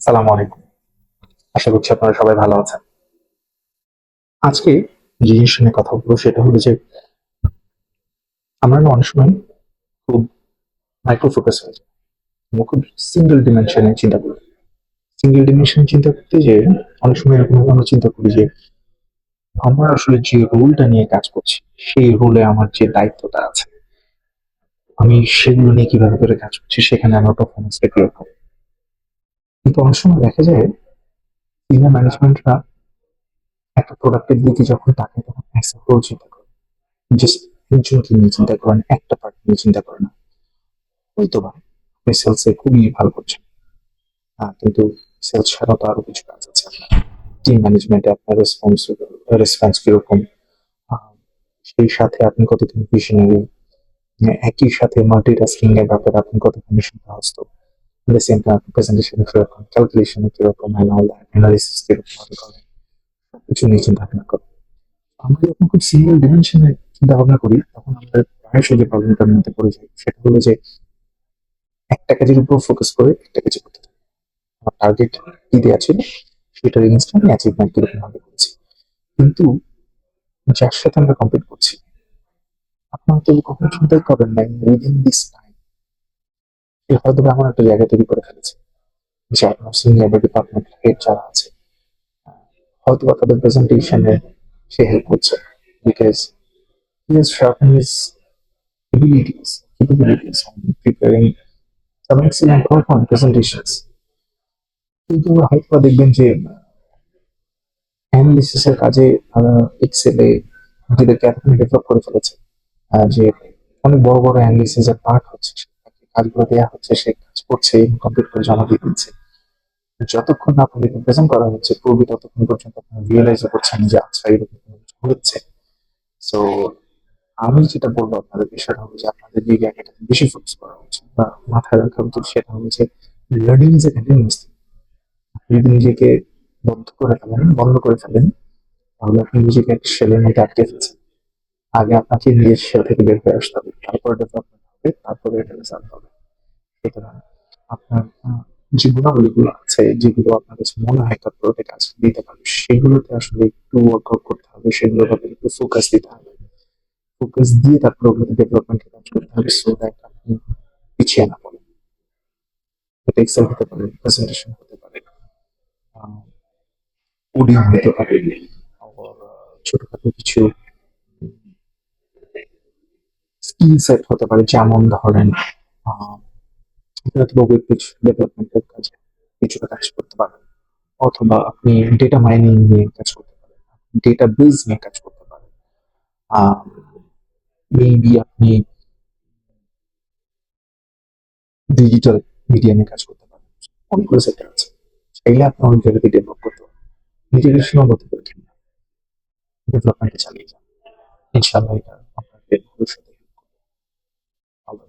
আসসালামু আলাইকুম। আশা করছি আপনারা সবাই ভালো আছেন। আজকে যে জিনিসটা নিয়ে কথা বলবো সেটা হলো যে আমরা না অনেক সময় খুব মাইক্রো ফোকাস হয়ে যাই। আমরা খুব সিঙ্গেল ডিমেনশন এ চিন্তা করি। সিঙ্গেল ডিমেনশন চিন্তা করতে যেয়ে অনেক সময় এরকম আমরা চিন্তা করি যে আমার আসলে যে রোলটা নিয়ে কাজ করছি, সেই রোলে আমার যে দায়িত্বটা আছে, আমি সেগুলো নিয়ে কিভাবে করে কাজ করছি সেখানে আমার পারফরম্যান্সটা কিরকম। কিন্তু অনেক সময় দেখা যায় সিনিয়র ম্যানেজমেন্টরা একটা প্রোডাক্টের দিকে যখন তাকায় তখন অ্যাজ এ হোল চিন্তা করে। জাস্ট একজনকে নিয়ে চিন্তা করেন, একটা পার্ট নিয়ে চিন্তা করেন না। হয়তোবা আপনি সেলসে খুবই ভালো করছেন। কিন্তু সেলস ছাড়াও তো আরো কিছু কাজ আছে আপনার। টিম ম্যানেজমেন্টে আপনার রেসপন্স কিরকম? আ সেই সাথে আপনি কতখানি ভিশনারি, একই সাথে মাল্টিটাস্কিং এর ব্যাপারে আপনি কতখানি সিদ্ধহস্ত। এট দ্য সেম টাইম আপনি প্রেজেন্টেশন এ কিরকম, ক্যালকুলেশন এ কিরকম এন্ড অল দ্যাট, এনালাইসিস কিরকম ভাবে করেন, সবকিছু নিয়ে চিন্তা ভাবনা করেন। আমরা যখন খুব সিঙ্গেল ডিমেনশন এ চিন্তা ভাবনা করি তখন আমরা প্রায়শই যে প্রবলেমটার মধ্যে পড়ে যাই সেটা হলো যে একটা কাজের উপর ফোকাস করে একটা কিছু করতে থাকি। আমার টার্গেট কি দেয়া ছিল সেটার এগেইনস্ট আমি অ্যাচিভমেন্ট কিরকম ভাবে করেছি। কিন্তু যার সাথে আমরা কম্পিট করছি আপনারা তো কখনো চিন্তাই করেন নাই উইদিন দিস টাইম সে হয়তো বা এমন একটা জায়গা তৈরি করে ফেলেছে যে আপনার সিনিয়র বা ডিপার্টমেন্ট হেড যারা আছে হয়তো বা তাদের প্রেজেন্টেশনে সে হেল্প করছে because he has sharpened his capabilities on preparing some excellent PowerPoint presentations. কিন্তু হয়তো বা দেখবেন যে অ্যানালিসিস এর কাজে এক্সেলে নিজেদেরকে এতখানি ডেভেলপ করে ফেলেছে যে অনেক বড় বড় অ্যানালিসিস এর পার্ট হচ্ছে তাকে কাজগুলো দেওয়া হচ্ছে সে কাজ করছে এবং কমপ্লিট করে জমা দিয়ে দিচ্ছে যতক্ষণ না আপনাদেরকে প্রেজেন্ট করা হচ্ছে পূর্বে ততক্ষণ পর্যন্ত আপনারা রিয়েলাইজ করছেন যে আচ্ছা এরকম কিছু হচ্ছে। সো আমি যেটা বলবো আপনাদেরকে সেটা হলো যে আপনাদের যে জায়গাটাতে বেশি ফোকাস করা উচিত বা মাথায় রাখা উচিত সেটা হলো যে learning is a continuous thing. আপনি যদি নিজেকে বন্ধ করে ফেলেন তাহলে আপনি নিজেকে একটা শেলের মধ্যে আটকে ফেলছেন। আগে আপনাকে নিজের শেল থেকে বের হয়ে আসতে হবে, তারপরে ডেভেলপমেন্ট হবে, তারপরে এটা রেজাল্ট হবে। সুতরাং আপনার যে গুণাবলীগুলো আছে যেগুলো আপনার কাছে মনে হয় তারপরে কাজ দিতে পারবে সেগুলোতে আসলে একটু ওয়ার্কআউট করতে হবে, সেগুলোর ব্যাপারে একটু ফোকাস দিতে হবে। ফোকাস দিয়ে তারপর ওগুলোতে ডেভেলপমেন্টে কাজ করতে হবে সো দ্যাট আপনি পিছিয়ে না পড়েন। এটা এক্সেল হতে পারে, প্রেজেন্টেশন হতে পারে, কোডিং হতে পারে, আবার ছোটখাটো কিছু স্কিল সেট হতে পারে যেমন ধরেন আহ হয়তো ওয়েব পেজ ডেভেলপমেন্টের কাজে কিছুটা কাজ করতে পারেন, অথবা আপনি ডেটা মাইনিং নিয়ে কাজ করতে পারেন, ডেটা বেস নিয়ে কাজ করতে পারেন, মেবি আপনি ডিজিটাল মিডিয়া নিয়ে কাজ করতে পারেন। অনেকগুলো সেক্টর আছে, চাইলে আপনি অনেক জায়গাতে ডেভেলপ করতে পারেন। নিজেকে সীমাবদ্ধ করে রাখেন না, ডেভেলপমেন্টে চালিয়ে যান। ইনশাআল্লাহ এটা আপনাকে ভবিষ্যতে ভালো